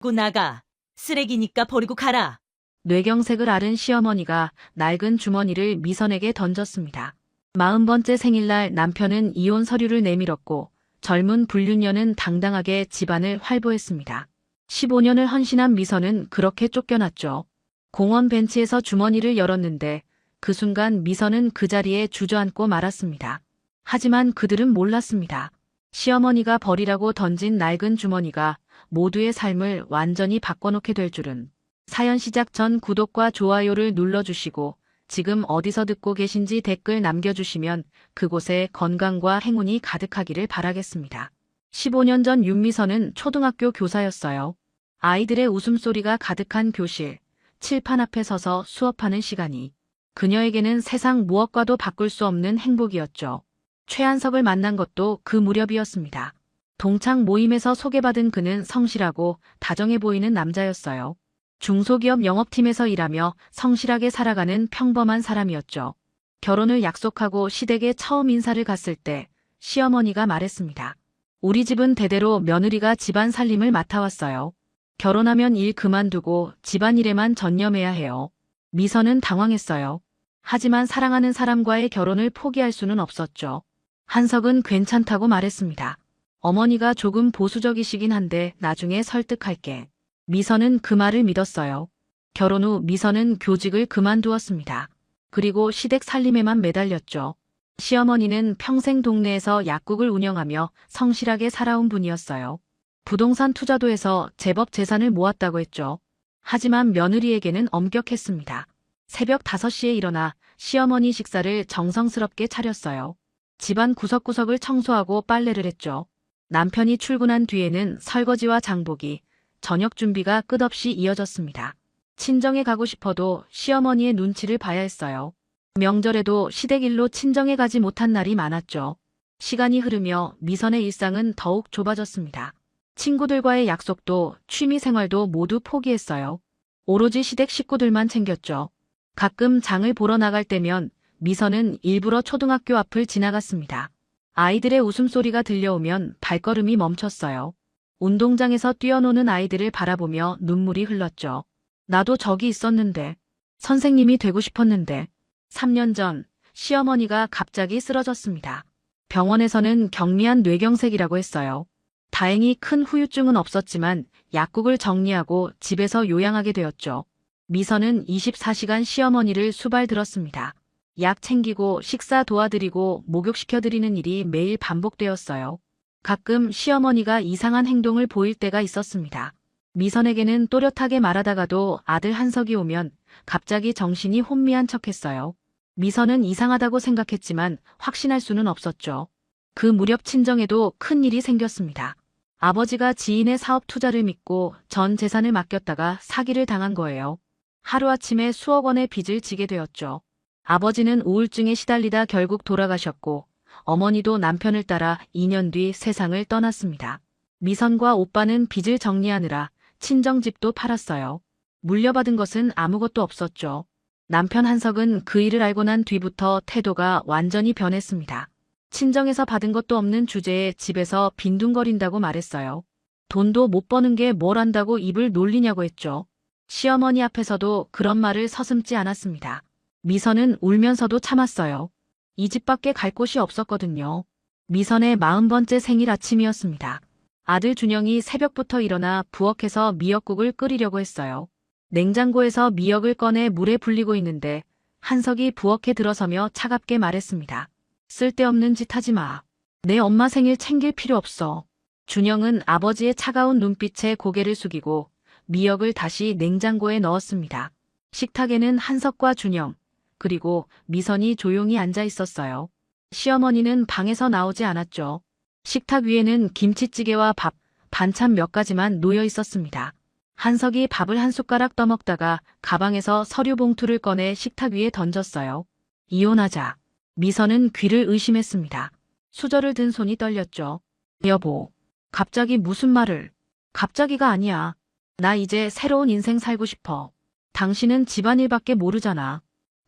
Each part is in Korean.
고 나가. 쓰레기니까 버리고 가라. 뇌경색을 앓은 시어머니가 낡은 주머니를 미선에게 던졌습니다. 40번째 생일날 남편은 이혼 서류를 내밀었고 젊은 불륜녀는 당당하게 집안을 활보했습니다. 15년을 헌신한 미선은 그렇게 쫓겨났죠. 공원 벤치에서 주머니를 열었는데 그 순간 미선은 그 자리에 주저앉고 말았습니다. 하지만 그들은 몰랐습니다. 시어머니가 버리라고 던진 낡은 주머니가 모두의 삶을 완전히 바꿔놓게 될 줄은. 사연 시작 전 구독과 좋아요를 눌러주시고 지금 어디서 듣고 계신지 댓글 남겨주시면 그곳에 건강과 행운이 가득하기를 바라겠습니다. 15년 전 윤미선은 초등학교 교사였어요. 아이들의 웃음소리가 가득한 교실, 칠판 앞에 서서 수업하는 시간이 그녀에게는 세상 무엇과도 바꿀 수 없는 행복이었죠. 최한석을 만난 것도 그 무렵이었습니다. 동창 모임에서 소개받은 그는 성실하고 다정해 보이는 남자였어요. 중소기업 영업팀에서 일하며 성실하게 살아가는 평범한 사람이었죠. 결혼을 약속하고 시댁에 처음 인사를 갔을 때 시어머니가 말했습니다. 우리 집은 대대로 며느리가 집안 살림을 맡아왔어요. 결혼하면 일 그만두고 집안일에만 전념해야 해요. 미선은 당황했어요. 하지만 사랑하는 사람과의 결혼을 포기할 수는 없었죠. 한석은 괜찮다고 말했습니다. 어머니가 조금 보수적이시긴 한데 나중에 설득할게. 미선은 그 말을 믿었어요. 결혼 후 미선은 교직을 그만두었습니다. 그리고 시댁 살림에만 매달렸죠. 시어머니는 평생 동네에서 약국을 운영하며 성실하게 살아온 분이었어요. 부동산 투자도 해서 제법 재산을 모았다고 했죠. 하지만 며느리에게는 엄격했습니다. 새벽 5시에 일어나 시어머니 식사를 정성스럽게 차렸어요. 집안 구석구석을 청소하고 빨래를 했죠. 남편이 출근한 뒤에는 설거지와 장보기, 저녁 준비가 끝없이 이어졌습니다. 친정에 가고 싶어도 시어머니의 눈치를 봐야 했어요. 명절에도 시댁 일로 친정에 가지 못한 날이 많았죠. 시간이 흐르며 미선의 일상은 더욱 좁아졌습니다. 친구들과의 약속도 취미 생활도 모두 포기했어요. 오로지 시댁 식구들만 챙겼죠. 가끔 장을 보러 나갈 때면 미선은 일부러 초등학교 앞을 지나갔습니다. 아이들의 웃음소리가 들려오면 발걸음이 멈췄어요. 운동장에서 뛰어노는 아이들을 바라보며 눈물이 흘렀죠. 나도 저기 있었는데, 선생님이 되고 싶었는데. 3년 전 시어머니가 갑자기 쓰러졌습니다. 병원에서는 경미한 뇌경색이라고 했어요. 다행히 큰 후유증은 없었지만 약국을 정리하고 집에서 요양하게 되었죠. 미선은 24시간 시어머니를 수발들었습니다. 약 챙기고 식사 도와드리고 목욕시켜드리는 일이 매일 반복되었어요. 가끔 시어머니가 이상한 행동을 보일 때가 있었습니다. 미선에게는 또렷하게 말하다가도 아들 한석이 오면 갑자기 정신이 혼미한 척했어요. 미선은 이상하다고 생각했지만 확신할 수는 없었죠. 그 무렵 친정에도 큰 일이 생겼습니다. 아버지가 지인의 사업 투자를 믿고 전 재산을 맡겼다가 사기를 당한 거예요. 하루아침에 수억 원의 빚을 지게 되었죠. 아버지는 우울증에 시달리다 결국 돌아가셨고 어머니도 남편을 따라 2년 뒤 세상을 떠났습니다. 미선과 오빠는 빚을 정리하느라 친정집도 팔았어요. 물려받은 것은 아무것도 없었죠. 남편 한석은 그 일을 알고 난 뒤부터 태도가 완전히 변했습니다. 친정에서 받은 것도 없는 주제에 집에서 빈둥거린다고 말했어요. 돈도 못 버는 게 뭘 안다고 입을 놀리냐고 했죠. 시어머니 앞에서도 그런 말을 서슴지 않았습니다. 미선은 울면서도 참았어요. 이 집밖에 갈 곳이 없었거든요. 미선의 40번째 생일 아침이었습니다. 아들 준영이 새벽부터 일어나 부엌에서 미역국을 끓이려고 했어요. 냉장고에서 미역을 꺼내 물에 불리고 있는데 한석이 부엌에 들어서며 차갑게 말했습니다. 쓸데없는 짓 하지 마. 내 엄마 생일 챙길 필요 없어. 준영은 아버지의 차가운 눈빛에 고개를 숙이고 미역을 다시 냉장고에 넣었습니다. 식탁에는 한석과 준영, 그리고 미선이 조용히 앉아 있었어요. 시어머니는 방에서 나오지 않았죠. 식탁 위에는 김치찌개와 밥, 반찬 몇 가지만 놓여 있었습니다. 한석이 밥을 한 숟가락 떠먹다가 가방에서 서류 봉투를 꺼내 식탁 위에 던졌어요. 이혼하자. 미선은 귀를 의심했습니다. 수저를 든 손이 떨렸죠. 여보, 갑자기 무슨 말을? 갑자기가 아니야. 나 이제 새로운 인생 살고 싶어. 당신은 집안일밖에 모르잖아.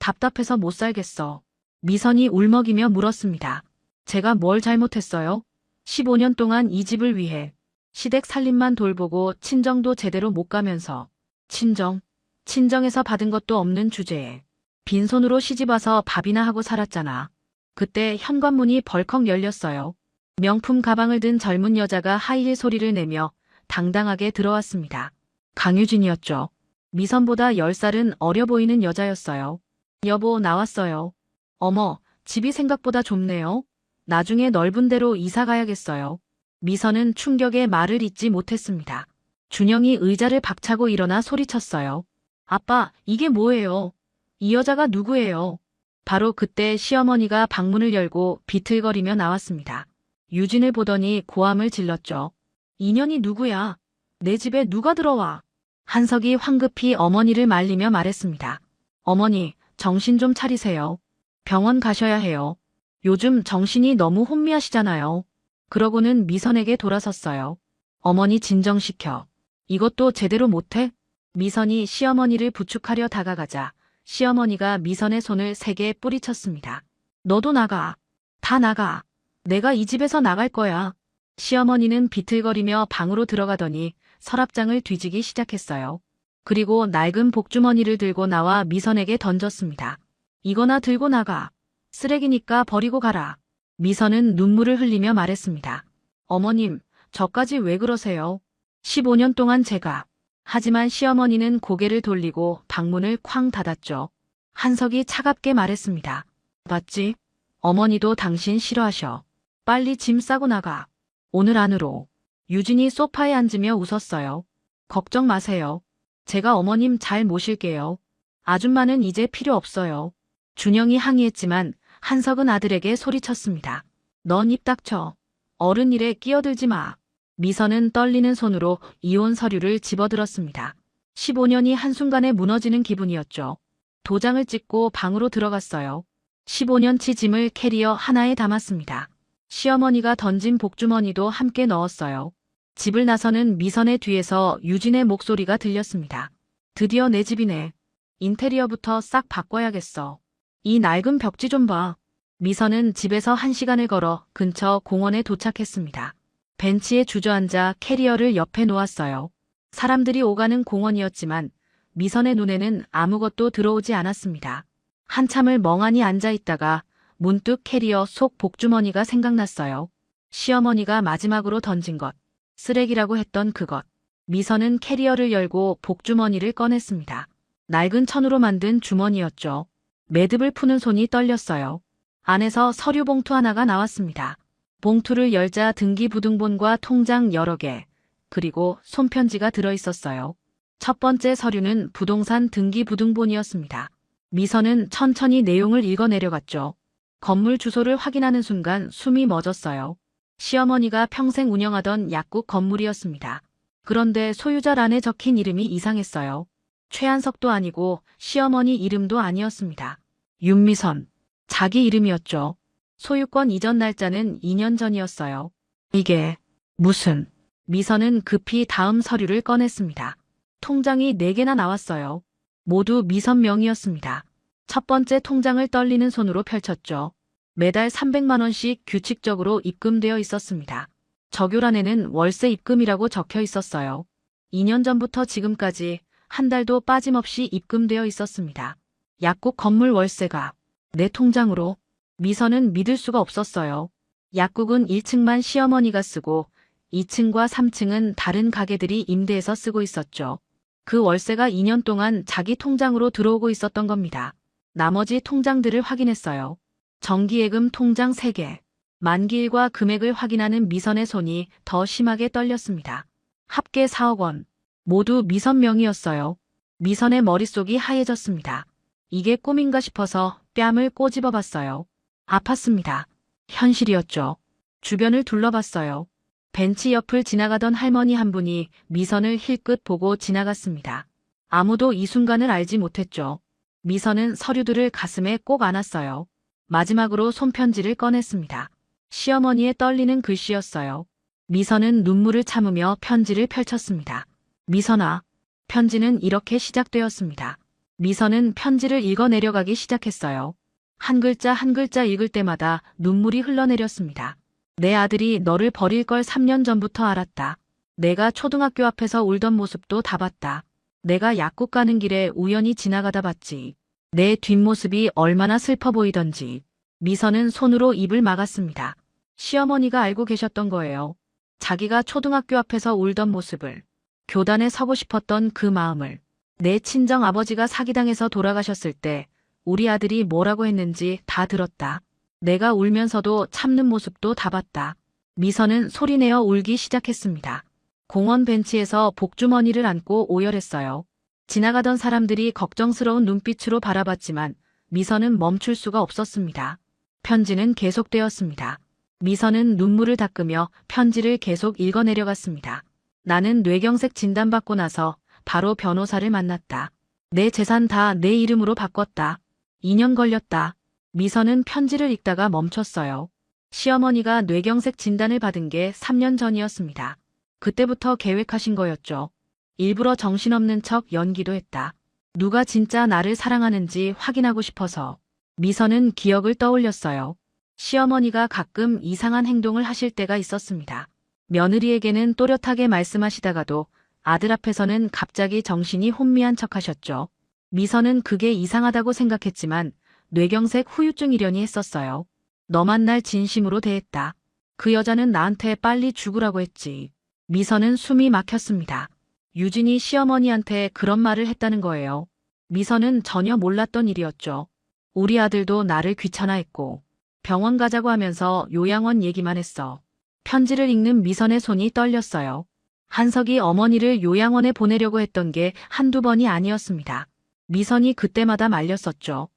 답답해서 못 살겠어. 미선이 울먹이며 물었습니다. 제가 뭘 잘못했어요? 15년 동안 이 집을 위해 시댁 살림만 돌보고 친정도 제대로 못 가면서 친정에서 받은 것도 없는 주제에 빈손으로 시집와서 밥이나 하고 살았잖아. 그때 현관문이 벌컥 열렸어요. 명품 가방을 든 젊은 여자가 하이힐 소리를 내며 당당하게 들어왔습니다. 강유진이었죠. 미선보다 10살은 어려 보이는 여자였어요. 여보, 나왔어요. 어머, 집이 생각보다 좁네요. 나중에 넓은 데로 이사 가야겠어요. 미선은 충격에 말을 잇지 못했습니다. 준영이 의자를 박차고 일어나 소리쳤어요. 아빠, 이게 뭐예요? 이 여자가 누구예요? 바로 그때 시어머니가 방문을 열고 비틀거리며 나왔습니다. 유진을 보더니 고함을 질렀죠. 인연이 누구야? 내 집에 누가 들어와? 한석이 황급히 어머니를 말리며 말했습니다. 어머니, 정신 좀 차리세요. 병원 가셔야 해요. 요즘 정신이 너무 혼미하시잖아요. 그러고는 미선에게 돌아섰어요. 어머니 진정시켜. 이것도 제대로 못해? 미선이 시어머니를 부축하려 다가가자 시어머니가 미선의 손을 세게 뿌리쳤습니다. 너도 나가. 다 나가. 내가 이 집에서 나갈 거야. 시어머니는 비틀거리며 방으로 들어가더니 서랍장을 뒤지기 시작했어요. 그리고 낡은 복주머니를 들고 나와 미선에게 던졌습니다. 이거나 들고 나가. 쓰레기니까 버리고 가라. 미선은 눈물을 흘리며 말했습니다. 어머님, 저까지 왜 그러세요? 15년 동안 제가. 하지만 시어머니는 고개를 돌리고 방문을 쾅 닫았죠. 한석이 차갑게 말했습니다. 맞지? 어머니도 당신 싫어하셔. 빨리 짐 싸고 나가. 오늘 안으로. 유진이 소파에 앉으며 웃었어요. 걱정 마세요. 제가 어머님 잘 모실게요. 아줌마는 이제 필요 없어요. 준영이 항의했지만 한석은 아들에게 소리쳤습니다. 넌 입 닥쳐. 어른 일에 끼어들지 마. 미선은 떨리는 손으로 이혼 서류를 집어들었습니다. 15년이 한순간에 무너지는 기분이었죠. 도장을 찍고 방으로 들어갔어요. 15년치 짐을 캐리어 하나에 담았습니다. 시어머니가 던진 복주머니도 함께 넣었어요. 집을 나서는 미선의 뒤에서 유진의 목소리가 들렸습니다. 드디어 내 집이네. 인테리어부터 싹 바꿔야겠어. 이 낡은 벽지 좀 봐. 미선은 집에서 1시간을 걸어 근처 공원에 도착했습니다. 벤치에 주저앉아 캐리어를 옆에 놓았어요. 사람들이 오가는 공원이었지만 미선의 눈에는 아무것도 들어오지 않았습니다. 한참을 멍하니 앉아있다가 문득 캐리어 속 복주머니가 생각났어요. 시어머니가 마지막으로 던진 것. 쓰레기라고 했던 그것. 미선은 캐리어를 열고 복주머니를 꺼냈습니다. 낡은 천으로 만든 주머니였죠. 매듭을 푸는 손이 떨렸어요. 안에서 서류 봉투 하나가 나왔습니다. 봉투를 열자 등기부등본과 통장 여러 개, 그리고 손편지가 들어있었어요. 첫 번째 서류는 부동산 등기부등본이었습니다. 미선은 천천히 내용을 읽어내려갔죠. 건물 주소를 확인하는 순간 숨이 멎었어요. 시어머니가 평생 운영하던 약국 건물이었습니다. 그런데 소유자란에 적힌 이름이 이상했어요. 최한석도 아니고 시어머니 이름도 아니었습니다. 윤미선. 자기 이름이었죠. 소유권 이전 날짜는 2년 전이었어요. 이게 무슨... 미선은 급히 다음 서류를 꺼냈습니다. 통장이 4개나 나왔어요. 모두 미선 명의였습니다. 첫 번째 통장을 떨리는 손으로 펼쳤죠. 매달 300만 원씩 규칙적으로 입금되어 있었습니다. 적요란에는 월세 입금이라고 적혀 있었어요. 2년 전부터 지금까지 한 달도 빠짐없이 입금되어 있었습니다. 약국 건물 월세가 내 통장으로. 미선은 믿을 수가 없었어요. 약국은 1층만 시어머니가 쓰고 2층과 3층은 다른 가게들이 임대해서 쓰고 있었죠. 그 월세가 2년 동안 자기 통장으로 들어오고 있었던 겁니다. 나머지 통장들을 확인했어요. 정기예금 통장 3개. 만기일과 금액을 확인하는 미선의 손이 더 심하게 떨렸습니다. 합계 4억 원. 모두 미선 명의였어요. 미선의 머릿속이 하얘졌습니다. 이게 꿈인가 싶어서 뺨을 꼬집어 봤어요. 아팠습니다. 현실이었죠. 주변을 둘러봤어요. 벤치 옆을 지나가던 할머니 한 분이 미선을 힐끗 보고 지나갔습니다. 아무도 이 순간을 알지 못했죠. 미선은 서류들을 가슴에 꼭 안았어요. 마지막으로 손편지를 꺼냈습니다. 시어머니의 떨리는 글씨였어요. 미선은 눈물을 참으며 편지를 펼쳤습니다. 미선아. 편지는 이렇게 시작되었습니다. 미선은 편지를 읽어 내려가기 시작했어요. 한 글자 한 글자 읽을 때마다 눈물이 흘러내렸습니다. 내 아들이 너를 버릴 걸 3년 전부터 알았다. 내가 초등학교 앞에서 울던 모습도 다 봤다. 내가 약국 가는 길에 우연히 지나가다 봤지. 내 뒷모습이 얼마나 슬퍼 보이던지. 미선은 손으로 입을 막았습니다. 시어머니가 알고 계셨던 거예요. 자기가 초등학교 앞에서 울던 모습을, 교단에 서고 싶었던 그 마음을. 내 친정 아버지가 사기당해서 돌아가셨을 때 우리 아들이 뭐라고 했는지 다 들었다. 내가 울면서도 참는 모습도 다 봤다. 미선은 소리내어 울기 시작했습니다. 공원 벤치에서 복주머니를 안고 오열했어요. 지나가던 사람들이 걱정스러운 눈빛으로 바라봤지만 미선은 멈출 수가 없었습니다. 편지는 계속되었습니다. 미선은 눈물을 닦으며 편지를 계속 읽어내려갔습니다. 나는 뇌경색 진단받고 나서 바로 변호사를 만났다. 내 재산 다 내 이름으로 바꿨다. 2년 걸렸다. 미선은 편지를 읽다가 멈췄어요. 시어머니가 뇌경색 진단을 받은 게 3년 전이었습니다. 그때부터 계획하신 거였죠. 일부러 정신없는 척 연기도 했다. 누가 진짜 나를 사랑하는지 확인하고 싶어서. 미선은 기억을 떠올렸어요. 시어머니가 가끔 이상한 행동을 하실 때가 있었습니다. 며느리에게는 또렷하게 말씀하시다가도 아들 앞에서는 갑자기 정신이 혼미한 척하셨죠. 미선은 그게 이상하다고 생각했지만 뇌경색 후유증이려니 했었어요. 너만 날 진심으로 대했다. 그 여자는 나한테 빨리 죽으라고 했지. 미선은 숨이 막혔습니다. 유진이 시어머니한테 그런 말을 했다는 거예요. 미선은 전혀 몰랐던 일이었죠. 우리 아들도 나를 귀찮아했고 병원 가자고 하면서 요양원 얘기만 했어. 편지를 읽는 미선의 손이 떨렸어요. 한석이 어머니를 요양원에 보내려고 했던 게 한두 번이 아니었습니다. 미선이 그때마다 말렸었죠.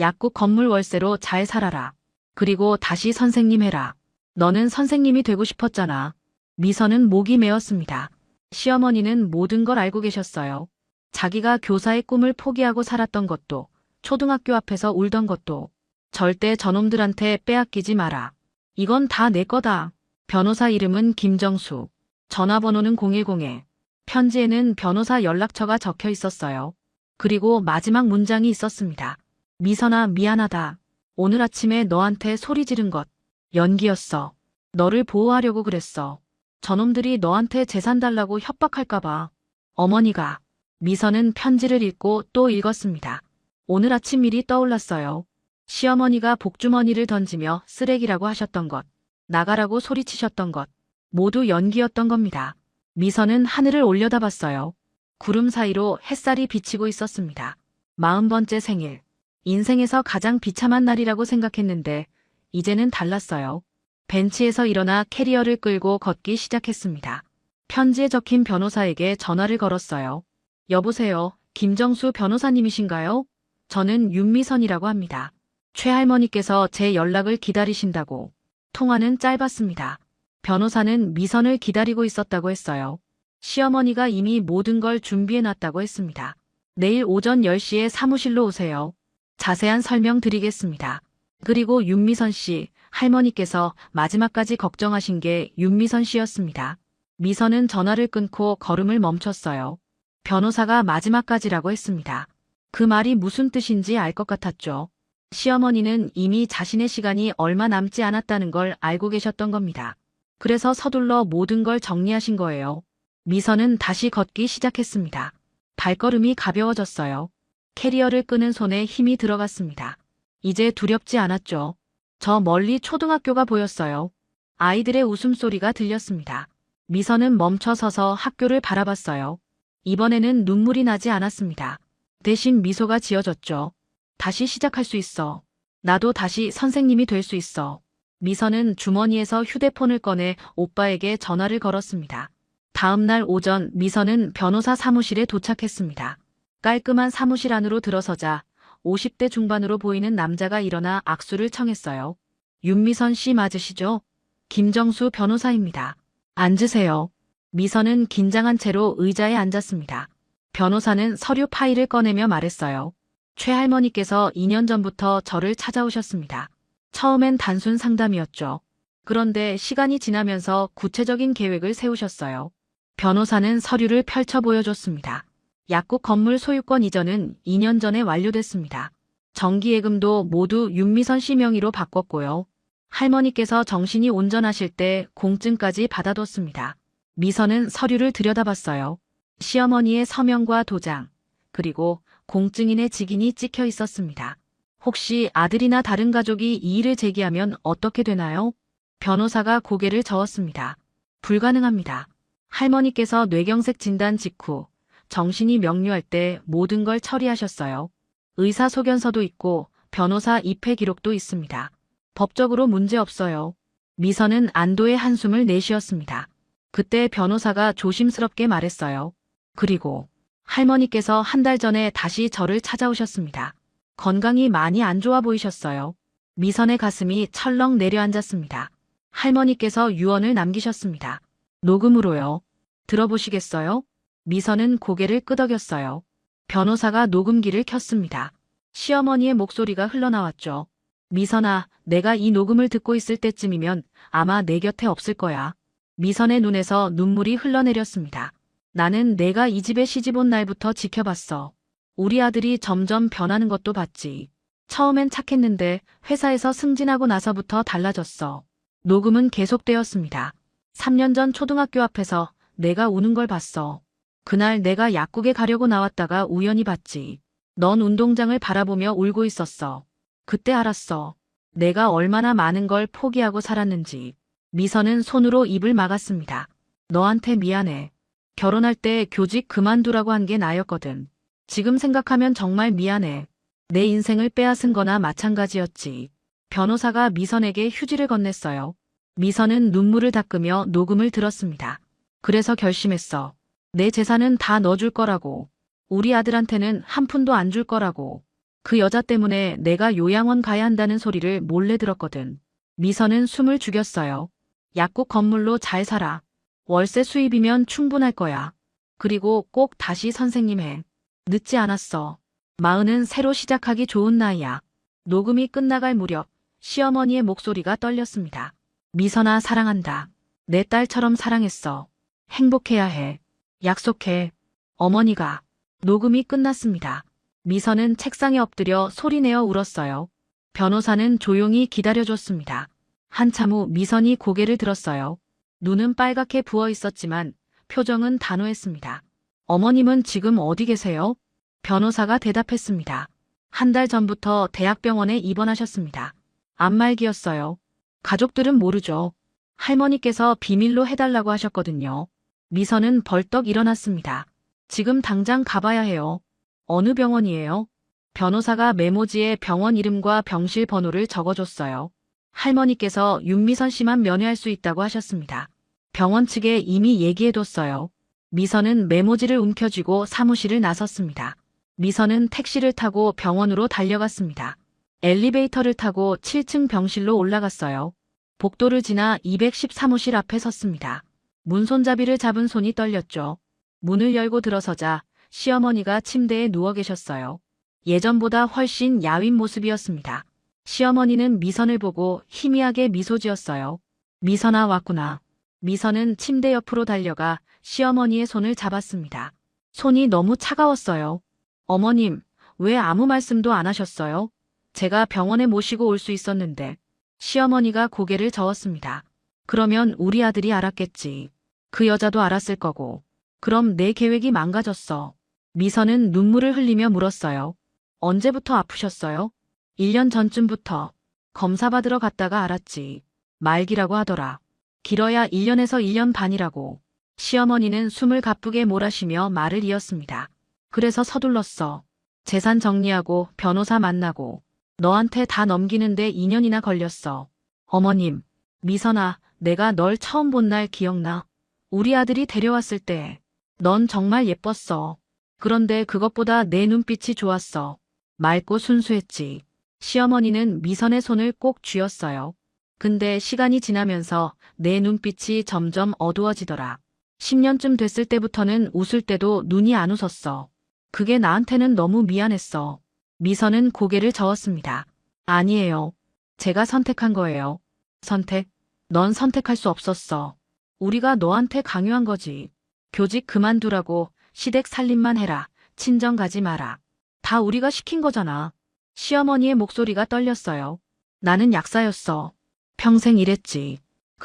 약국 건물 월세로 잘 살아라. 그리고 다시 선생님 해라. 너는 선생님이 되고 싶었잖아. 미선은 목이 메었습니다. 시어머니는 모든 걸 알고 계셨어요. 자기가 교사의 꿈을 포기하고 살았던 것도, 초등학교 앞에서 울던 것도. 절대 저놈들한테 빼앗기지 마라. 이건 다 내 거다. 변호사 이름은 김정수. 전화번호는 010에. 편지에는 변호사 연락처가 적혀 있었어요. 그리고 마지막 문장이 있었습니다. 미선아, 미안하다. 오늘 아침에 너한테 소리 지른 것 연기였어. 너를 보호하려고 그랬어. 저놈들이 너한테 재산 달라고 협박할까봐. 어머니가. 미선은 편지를 읽고 또 읽었습니다. 오늘 아침 일이 떠올랐어요. 시어머니가 복주머니를 던지며 쓰레기라고 하셨던 것, 나가라고 소리치셨던 것, 모두 연기였던 겁니다. 미선은 하늘을 올려다봤어요. 구름 사이로 햇살이 비치고 있었습니다. 40번째 생일. 인생에서 가장 비참한 날이라고 생각했는데 이제는 달랐어요. 벤치에서 일어나 캐리어를 끌고 걷기 시작했습니다. 편지에 적힌 변호사에게 전화를 걸었어요. 여보세요, 김정수 변호사님이신가요? 저는 윤미선이라고 합니다. 최할머니께서 제 연락을 기다리신다고. 통화는 짧았습니다. 변호사는 미선을 기다리고 있었다고 했어요. 시어머니가 이미 모든 걸 준비해놨다고 했습니다. 내일 오전 10시에 사무실로 오세요. 자세한 설명 드리겠습니다. 그리고 윤미선 씨, 할머니께서 마지막까지 걱정하신 게 윤미선 씨였습니다. 미선은 전화를 끊고 걸음을 멈췄어요. 변호사가 마지막까지라고 했습니다. 그 말이 무슨 뜻인지 알 것 같았죠. 시어머니는 이미 자신의 시간이 얼마 남지 않았다는 걸 알고 계셨던 겁니다. 그래서 서둘러 모든 걸 정리하신 거예요. 미선은 다시 걷기 시작했습니다. 발걸음이 가벼워졌어요. 캐리어를 끄는 손에 힘이 들어갔습니다. 이제 두렵지 않았죠. 저 멀리 초등학교가 보였어요. 아이들의 웃음소리가 들렸습니다. 미선은 멈춰 서서 학교를 바라봤어요. 이번에는 눈물이 나지 않았습니다. 대신 미소가 지어졌죠. 다시 시작할 수 있어. 나도 다시 선생님이 될 수 있어. 미선은 주머니에서 휴대폰을 꺼내 오빠에게 전화를 걸었습니다. 다음 날 오전 미선은 변호사 사무실에 도착했습니다. 깔끔한 사무실 안으로 들어서자 50대 중반으로 보이는 남자가 일어나 악수를 청했어요. 윤미선 씨 맞으시죠? 김정수 변호사입니다. 앉으세요. 미선은 긴장한 채로 의자에 앉았습니다. 변호사는 서류 파일을 꺼내며 말했어요. 최할머니께서 2년 전부터 저를 찾아오셨습니다. 처음엔 단순 상담이었죠. 그런데 시간이 지나면서 구체적인 계획을 세우셨어요. 변호사는 서류를 펼쳐 보여줬습니다. 약국 건물 소유권 이전은 2년 전에 완료됐습니다. 정기예금도 모두 윤미선 씨 명의로 바꿨고요. 할머니께서 정신이 온전하실 때 공증까지 받아뒀습니다. 미선은 서류를 들여다봤어요. 시어머니의 서명과 도장, 그리고 공증인의 직인이 찍혀 있었습니다. 혹시 아들이나 다른 가족이 이의를 제기하면 어떻게 되나요? 변호사가 고개를 저었습니다. 불가능합니다. 할머니께서 뇌경색 진단 직후 정신이 명료할 때 모든 걸 처리하셨어요. 의사소견서도 있고 변호사 입회 기록도 있습니다. 법적으로 문제 없어요. 미선은 안도의 한숨을 내쉬었습니다. 그때 변호사가 조심스럽게 말했어요. 그리고 할머니께서 한 달 전에 다시 저를 찾아오셨습니다. 건강이 많이 안 좋아 보이셨어요. 미선의 가슴이 철렁 내려앉았습니다. 할머니께서 유언을 남기셨습니다. 녹음으로요. 들어보시겠어요? 미선은 고개를 끄덕였어요. 변호사가 녹음기를 켰습니다. 시어머니의 목소리가 흘러나왔죠. 미선아, 내가 이 녹음을 듣고 있을 때쯤이면 아마 내 곁에 없을 거야. 미선의 눈에서 눈물이 흘러내렸습니다. 나는 내가 이 집에 시집 온 날부터 지켜봤어. 우리 아들이 점점 변하는 것도 봤지. 처음엔 착했는데 회사에서 승진하고 나서부터 달라졌어. 녹음은 계속되었습니다. 3년 전 초등학교 앞에서 내가 우는 걸 봤어. 그날 내가 약국에 가려고 나왔다가 우연히 봤지. 넌 운동장을 바라보며 울고 있었어. 그때 알았어. 내가 얼마나 많은 걸 포기하고 살았는지. 미선은 손으로 입을 막았습니다. 너한테 미안해. 결혼할 때 교직 그만두라고 한 게 나였거든. 지금 생각하면 정말 미안해. 내 인생을 빼앗은 거나 마찬가지였지. 변호사가 미선에게 휴지를 건넸어요. 미선은 눈물을 닦으며 녹음을 들었습니다. 그래서 결심했어. 내 재산은 다 넣어줄 거라고. 우리 아들한테는 한 푼도 안 줄 거라고. 그 여자 때문에 내가 요양원 가야 한다는 소리를 몰래 들었거든. 미선은 숨을 죽였어요. 약국 건물로 잘 살아. 월세 수입이면 충분할 거야. 그리고 꼭 다시 선생님 해. 늦지 않았어. 40은 새로 시작하기 좋은 나이야. 녹음이 끝나갈 무렵 시어머니의 목소리가 떨렸습니다. 미선아, 사랑한다. 내 딸처럼 사랑했어. 행복해야 해. 약속해. 어머니가. 녹음이 끝났습니다. 미선은 책상에 엎드려 소리내어 울었어요. 변호사는 조용히 기다려줬습니다. 한참 후 미선이 고개를 들었어요. 눈은 빨갛게 부어 있었지만 표정은 단호했습니다. 어머님은 지금 어디 계세요? 변호사가 대답했습니다. 한 달 전부터 대학병원에 입원하셨습니다. 암말기였어요. 가족들은 모르죠. 할머니께서 비밀로 해달라고 하셨거든요. 미선은 벌떡 일어났습니다. 지금 당장 가봐야 해요. 어느 병원이에요? 변호사가 메모지에 병원 이름과 병실 번호를 적어줬어요. 할머니께서 윤미선 씨만 면회할 수 있다고 하셨습니다. 병원 측에 이미 얘기해뒀어요. 미선은 메모지를 움켜쥐고 사무실을 나섰습니다. 미선은 택시를 타고 병원으로 달려갔습니다. 엘리베이터를 타고 7층 병실로 올라갔어요. 복도를 지나 210 사무실 앞에 섰습니다. 문손잡이를 잡은 손이 떨렸죠. 문을 열고 들어서자 시어머니가 침대에 누워 계셨어요. 예전보다 훨씬 야윈 모습이었습니다. 시어머니는 미선을 보고 희미하게 미소 지었어요. 미선아, 왔구나. 미선은 침대 옆으로 달려가 시어머니의 손을 잡았습니다. 손이 너무 차가웠어요. 어머님, 왜 아무 말씀도 안 하셨어요? 제가 병원에 모시고 올 수 있었는데. 시어머니가 고개를 저었습니다. 그러면 우리 아들이 알았겠지. 그 여자도 알았을 거고. 그럼 내 계획이 망가졌어. 미선은 눈물을 흘리며 물었어요. 언제부터 아프셨어요? 1년 전쯤부터. 검사 받으러 갔다가 알았지. 말기라고 하더라. 길어야 1년에서 1년 반이라고. 시어머니는 숨을 가쁘게 몰아쉬며 말을 이었습니다. 그래서 서둘렀어. 재산 정리하고 변호사 만나고 너한테 다 넘기는데 2년이나 걸렸어. 어머님, 미선아, 내가 널 처음 본 날 기억나? 우리 아들이 데려왔을 때. 넌 정말 예뻤어. 그런데 그것보다 내 눈빛이 좋았어. 맑고 순수했지. 시어머니는 미선의 손을 꼭 쥐었어요. 근데 시간이 지나면서 내 눈빛이 점점 어두워지더라. 10년쯤 됐을 때부터는 웃을 때도 눈이 안 웃었어. 그게 나한테는 너무 미안했어. 미선은 고개를 저었습니다. 아니에요. 제가 선택한 거예요. 선택? 넌 선택할 수 없었어. 우리가 너한테 강요한 거지. 교직 그만두라고, 시댁 살림만 해라, 친정 가지 마라. 다 우리가 시킨 거잖아. 시어머니의 목소리가 떨렸어요. 나는 약사였어. 평생 일했지.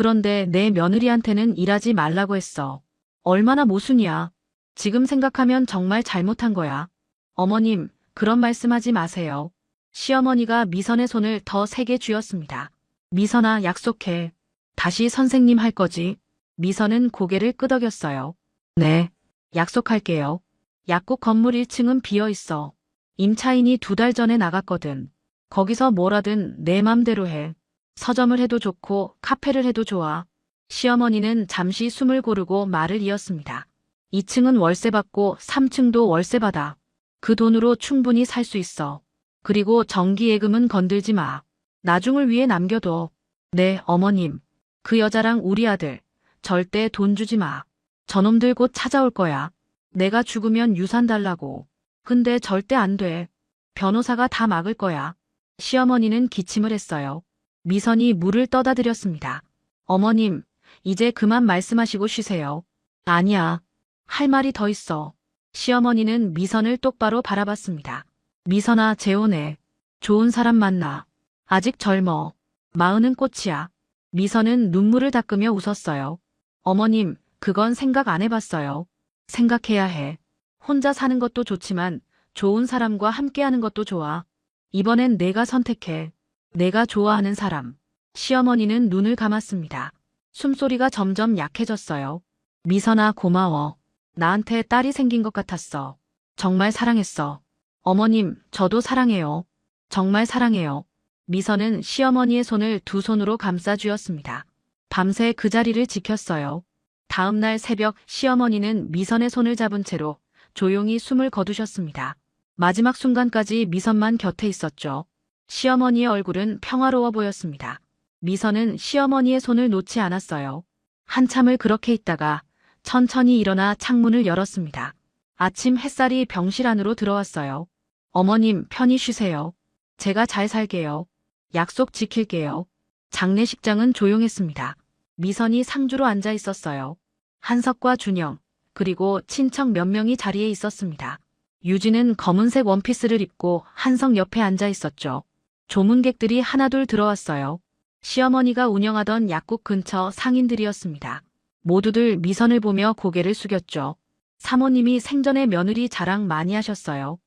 그런데 내 며느리한테는 일하지 말라고 했어. 얼마나 모순이야. 지금 생각하면 정말 잘못한 거야. 어머님, 그런 말씀하지 마세요. 시어머니가 미선의 손을 더 세게 쥐었습니다. 미선아, 약속해. 다시 선생님 할 거지. 미선은 고개를 끄덕였어요. 네, 약속할게요. 약국 건물 1층은 비어 있어. 임차인이 2달 전에 나갔거든. 거기서 뭐라든 내 맘대로 해. 서점을 해도 좋고 카페를 해도 좋아. 시어머니는 잠시 숨을 고르고 말을 이었습니다. 2층은 월세 받고 3층도 월세 받아. 그 돈으로 충분히 살 수 있어. 그리고 전기예금은 건들지 마. 나중을 위해 남겨둬. 네, 어머님. 그 여자랑 우리 아들. 절대 돈 주지 마. 저놈들 곧 찾아올 거야. 내가 죽으면 유산 달라고. 근데 절대 안 돼. 변호사가 다 막을 거야. 시어머니는 기침을 했어요. 미선이 물을 떠다 드렸습니다. 어머님, 이제 그만 말씀하시고 쉬세요. 아니야. 할 말이 더 있어. 시어머니는 미선을 똑바로 바라봤습니다. 미선아, 재혼해. 좋은 사람 만나. 아직 젊어. 40은 꽃이야. 미선은 눈물을 닦으며 웃었어요. 어머님, 그건 생각 안 해봤어요. 생각해야 해. 혼자 사는 것도 좋지만 좋은 사람과 함께하는 것도 좋아. 이번엔 내가 선택해. 내가 좋아하는 사람. 시어머니는 눈을 감았습니다. 숨소리가 점점 약해졌어요. 미선아, 고마워. 나한테 딸이 생긴 것 같았어. 정말 사랑했어. 어머님, 저도 사랑해요. 정말 사랑해요. 미선은 시어머니의 손을 2손으로 감싸 쥐었습니다. 밤새 그 자리를 지켰어요. 다음 날 새벽 시어머니는 미선의 손을 잡은 채로 조용히 숨을 거두셨습니다. 마지막 순간까지 미선만 곁에 있었죠. 시어머니의 얼굴은 평화로워 보였습니다. 미선은 시어머니의 손을 놓지 않았어요. 한참을 그렇게 있다가 천천히 일어나 창문을 열었습니다. 아침 햇살이 병실 안으로 들어왔어요. 어머님, 편히 쉬세요. 제가 잘 살게요. 약속 지킬게요. 장례식장은 조용했습니다. 미선이 상주로 앉아 있었어요. 한석과 준영, 그리고 친척 몇 명이 자리에 있었습니다. 유진은 검은색 원피스를 입고 한석 옆에 앉아 있었죠. 조문객들이 하나둘 들어왔어요. 시어머니가 운영하던 약국 근처 상인들이었습니다. 모두들 미선을 보며 고개를 숙였죠. 사모님이 생전에 며느리 자랑 많이 하셨어요.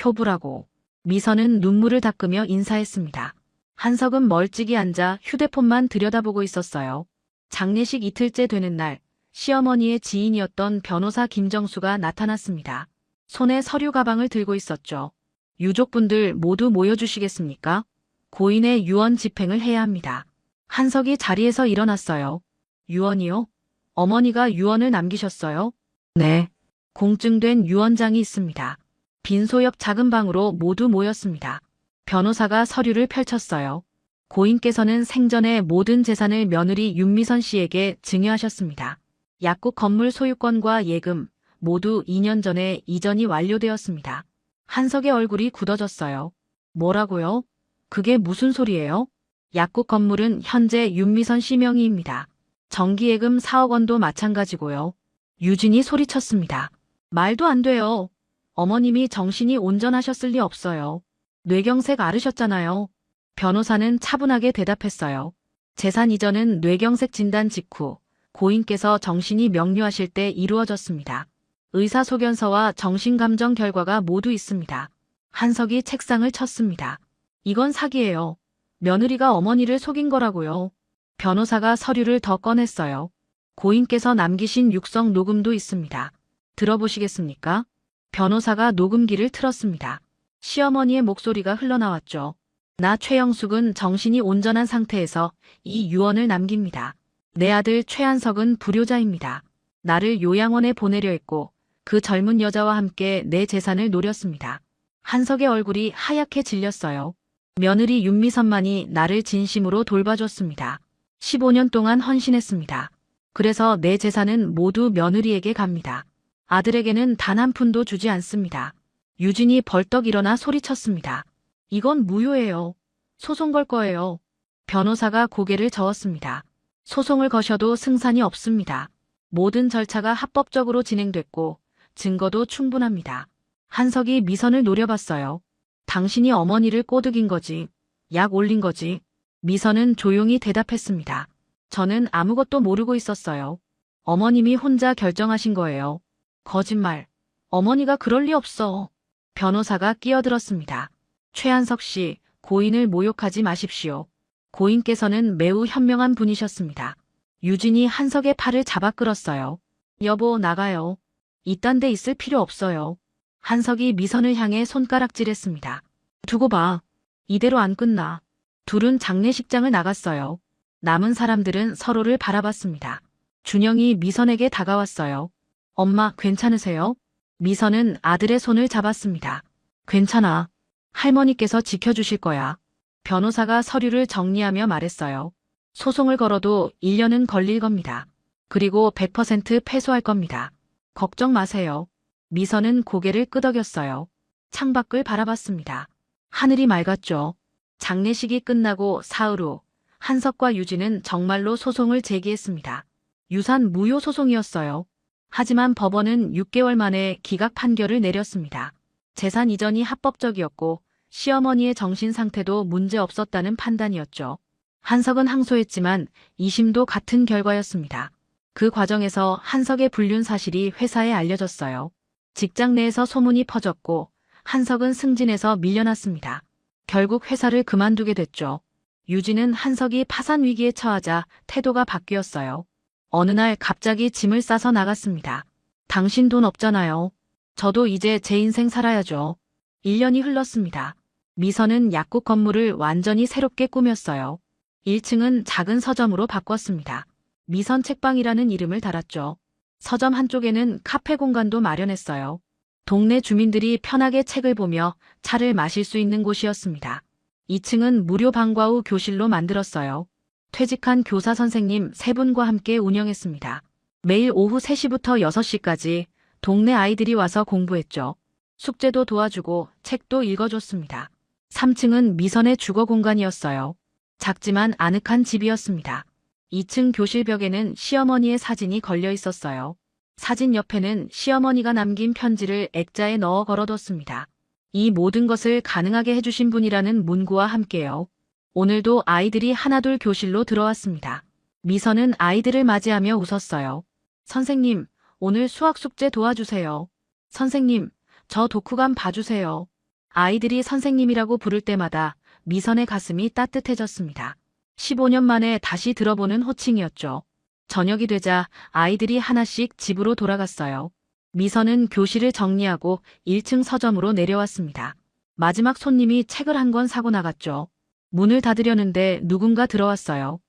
효부라고. 미선은 눈물을 닦으며 인사했습니다. 한석은 멀찍이 앉아 휴대폰만 들여다보고 있었어요. 장례식 이틀째 되는 날, 시어머니의 지인이었던 변호사 김정수가 나타났습니다. 손에 서류 가방을 들고 있었죠. 유족분들 모두 모여주시겠습니까? 고인의 유언 집행을 해야 합니다. 한석이 자리에서 일어났어요. 유언이요? 어머니가 유언을 남기셨어요? 네. 공증된 유언장이 있습니다. 빈소 옆 작은 방으로 모두 모였습니다. 변호사가 서류를 펼쳤어요. 고인께서는 생전에 모든 재산을 며느리 윤미선 씨에게 증여하셨습니다. 약국 건물 소유권과 예금 모두 2년 전에 이전이 완료되었습니다. 한석의 얼굴이 굳어졌어요. 뭐라고요? 그게 무슨 소리예요? 약국 건물은 현재 윤미선 씨 명의입니다. 정기예금 4억 원도 마찬가지고요. 유진이 소리쳤습니다. 말도 안 돼요. 어머님이 정신이 온전하셨을 리 없어요. 뇌경색 앓으셨잖아요. 변호사는 차분하게 대답했어요. 재산 이전은 뇌경색 진단 직후 고인께서 정신이 명료하실 때 이루어졌습니다. 의사소견서와 정신감정 결과가 모두 있습니다. 한석이 책상을 쳤습니다. 이건 사기예요. 며느리가 어머니를 속인 거라고요. 변호사가 서류를 더 꺼냈어요. 고인께서 남기신 육성 녹음도 있습니다. 들어보시겠습니까? 변호사가 녹음기를 틀었습니다. 시어머니의 목소리가 흘러나왔죠. 나 최영숙은 정신이 온전한 상태에서 이 유언을 남깁니다. 내 아들 최한석은 불효자입니다. 나를 요양원에 보내려 했고 그 젊은 여자와 함께 내 재산을 노렸습니다. 한석의 얼굴이 하얗게 질렸어요. 며느리 윤미선만이 나를 진심으로 돌봐줬습니다. 15년 동안 헌신했습니다. 그래서 내 재산은 모두 며느리에게 갑니다. 아들에게는 단 한 푼도 주지 않습니다. 유진이 벌떡 일어나 소리쳤습니다. 이건 무효예요. 소송 걸 거예요. 변호사가 고개를 저었습니다. 소송을 거셔도 승산이 없습니다. 모든 절차가 합법적으로 진행됐고 증거도 충분합니다. 한석이 미선을 노려봤어요. 당신이 어머니를 꼬드긴 거지. 약 올린 거지. 미선은 조용히 대답했습니다. 저는 아무것도 모르고 있었어요. 어머님이 혼자 결정하신 거예요. 거짓말. 어머니가 그럴 리 없어. 변호사가 끼어들었습니다. 최한석 씨, 고인을 모욕하지 마십시오. 고인께서는 매우 현명한 분이셨습니다. 유진이 한석의 팔을 잡아 끌었어요. 여보, 나가요. 이딴 데 있을 필요 없어요. 한석이 미선을 향해 손가락질했습니다. 두고 봐. 이대로 안 끝나. 둘은 장례식장을 나갔어요. 남은 사람들은 서로를 바라봤습니다. 준영이 미선에게 다가왔어요. 엄마, 괜찮으세요? 미선은 아들의 손을 잡았습니다. 괜찮아. 할머니께서 지켜주실 거야. 변호사가 서류를 정리하며 말했어요. 소송을 걸어도 1년은 걸릴 겁니다. 그리고 100% 패소할 겁니다. 걱정 마세요. 미선은 고개를 끄덕였어요. 창밖을 바라봤습니다. 하늘이 맑았죠. 장례식이 끝나고 사흘 후 한석과 유진은 정말로 소송을 제기했습니다. 유산 무효 소송이었어요. 하지만 법원은 6개월 만에 기각 판결을 내렸습니다. 재산 이전이 합법적이었고 시어머니의 정신 상태도 문제 없었다는 판단이었죠. 한석은 항소했지만 2심도 같은 결과였습니다. 그 과정에서 한석의 불륜 사실이 회사에 알려졌어요. 직장 내에서 소문이 퍼졌고 한석은 승진해서 밀려났습니다. 결국 회사를 그만두게 됐죠. 유진은 한석이 파산 위기에 처하자 태도가 바뀌었어요. 어느 날 갑자기 짐을 싸서 나갔습니다. 당신 돈 없잖아요. 저도 이제 제 인생 살아야죠. 1년이 흘렀습니다. 미선은 약국 건물을 완전히 새롭게 꾸몄어요. 1층은 작은 서점으로 바꿨습니다. 미선 책방이라는 이름을 달았죠. 서점 한쪽에는 카페 공간도 마련했어요. 동네 주민들이 편하게 책을 보며 차를 마실 수 있는 곳이었습니다. 2층은 무료 방과 후 교실로 만들었어요. 퇴직한 교사 선생님 3분과 함께 운영했습니다. 매일 오후 3시부터 6시까지 동네 아이들이 와서 공부했죠. 숙제도 도와주고 책도 읽어줬습니다. 3층은 미선의 주거 공간이었어요. 작지만 아늑한 집이었습니다. 2층 교실 벽에는 시어머니의 사진이 걸려 있었어요. 사진 옆에는 시어머니가 남긴 편지를 액자에 넣어 걸어뒀습니다. 이 모든 것을 가능하게 해주신 분이라는 문구와 함께요. 오늘도 아이들이 하나둘 교실로 들어왔습니다. 미선은 아이들을 맞이하며 웃었어요. 선생님, 오늘 수학 숙제 도와주세요. 선생님, 저 독후감 봐주세요. 아이들이 선생님이라고 부를 때마다 미선의 가슴이 따뜻해졌습니다. 15년 만에 다시 들어보는 호칭이었죠. 저녁이 되자 아이들이 하나씩 집으로 돌아갔어요. 미선은 교실을 정리하고 1층 서점으로 내려왔습니다. 마지막 손님이 책을 한 권 사고 나갔죠. 문을 닫으려는데 누군가 들어왔어요.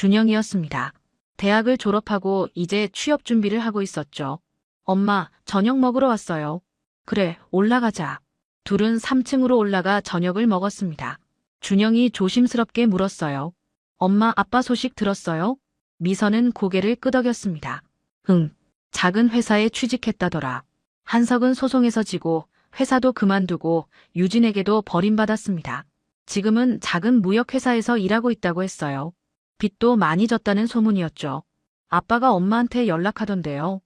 준영이었습니다. 대학을 졸업하고 이제 취업 준비를 하고 있었죠. 엄마, 저녁 먹으러 왔어요. 그래, 올라가자. 둘은 3층으로 올라가 저녁을 먹었습니다. 준영이 조심스럽게 물었어요. 엄마, 아빠 소식 들었어요? 미선은 고개를 끄덕였습니다. 응, 작은 회사에 취직했다더라. 한석은 소송에서 지고 회사도 그만두고 유진에게도 버림받았습니다. 지금은 작은 무역회사에서 일하고 있다고 했어요. 빚도 많이 졌다는 소문이었죠. 아빠가 엄마한테 연락하던데요.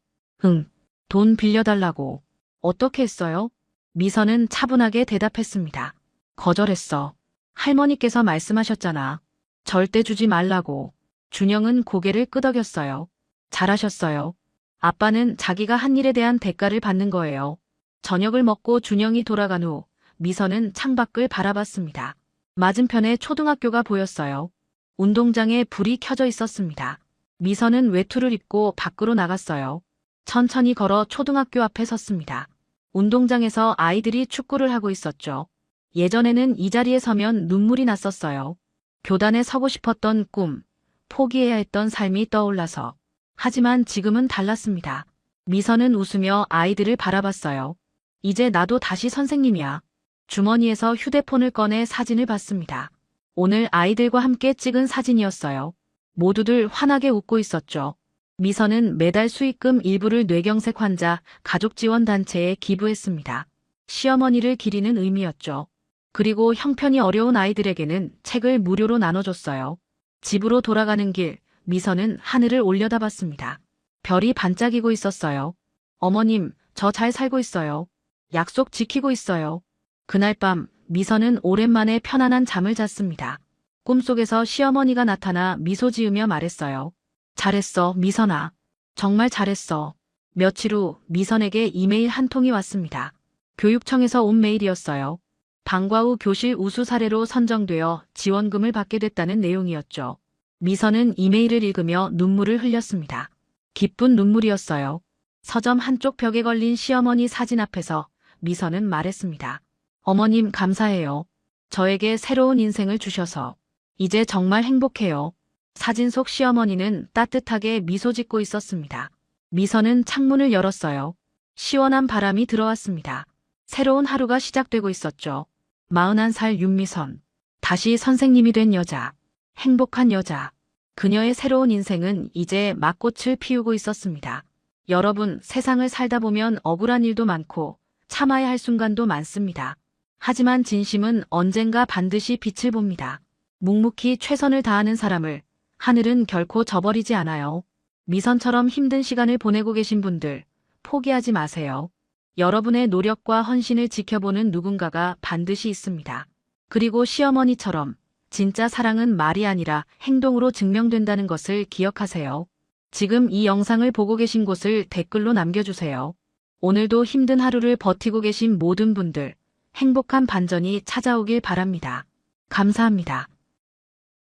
응, 돈 빌려달라고. 어떻게 했어요? 미선은 차분하게 대답했습니다. 거절했어. 할머니께서 말씀하셨잖아. 절대 주지 말라고. 준영은 고개를 끄덕였어요. 잘하셨어요. 아빠는 자기가 한 일에 대한 대가를 받는 거예요. 저녁을 먹고 준영이 돌아간 후 미선은 창밖을 바라봤습니다. 맞은편에 초등학교가 보였어요. 운동장에 불이 켜져 있었습니다. 미선은 외투를 입고 밖으로 나갔어요. 천천히 걸어 초등학교 앞에 섰습니다. 운동장에서 아이들이 축구를 하고 있었죠. 예전에는 이 자리에 서면 눈물이 났었어요. 교단에 서고 싶었던 꿈, 포기해야 했던 삶이 떠올라서. 하지만 지금은 달랐습니다. 미선은 웃으며 아이들을 바라봤어요. 이제 나도 다시 선생님이야. 주머니에서 휴대폰을 꺼내 사진을 봤습니다. 오늘 아이들과 함께 찍은 사진이었어요. 모두들 환하게 웃고 있었죠. 미선은 매달 수익금 일부를 뇌경색 환자 가족지원단체에 기부했습니다. 시어머니를 기리는 의미였죠. 그리고 형편이 어려운 아이들에게는 책을 무료로 나눠줬어요. 집으로 돌아가는 길, 미선은 하늘을 올려다봤습니다. 별이 반짝이고 있었어요. 어머님, 저 잘 살고 있어요. 약속 지키고 있어요. 그날 밤 미선은 오랜만에 편안한 잠을 잤습니다. 꿈속에서 시어머니가 나타나 미소 지으며 말했어요. 잘했어, 미선아. 정말 잘했어. 며칠 후 미선에게 이메일 한 통이 왔습니다. 교육청에서 온 메일이었어요. 방과 후 교실 우수 사례로 선정되어 지원금을 받게 됐다는 내용이었죠. 미선은 이메일을 읽으며 눈물을 흘렸습니다. 기쁜 눈물이었어요. 서점 한쪽 벽에 걸린 시어머니 사진 앞에서 미선은 말했습니다. 어머님 감사해요. 저에게 새로운 인생을 주셔서. 이제 정말 행복해요. 사진 속 시어머니는 따뜻하게 미소 짓고 있었습니다. 미선은 창문을 열었어요. 시원한 바람이 들어왔습니다. 새로운 하루가 시작되고 있었죠. 41살 윤미선. 다시 선생님이 된 여자. 행복한 여자. 그녀의 새로운 인생은 이제 막꽃을 피우고 있었습니다. 여러분, 세상을 살다 보면 억울한 일도 많고 참아야 할 순간도 많습니다. 하지만 진심은 언젠가 반드시 빛을 봅니다. 묵묵히 최선을 다하는 사람을 하늘은 결코 저버리지 않아요. 미선처럼 힘든 시간을 보내고 계신 분들, 포기하지 마세요. 여러분의 노력과 헌신을 지켜보는 누군가가 반드시 있습니다. 그리고 시어머니처럼 진짜 사랑은 말이 아니라 행동으로 증명된다는 것을 기억하세요. 지금 이 영상을 보고 계신 곳을 댓글로 남겨주세요. 오늘도 힘든 하루를 버티고 계신 모든 분들, 행복한 반전이 찾아오길 바랍니다. 감사합니다.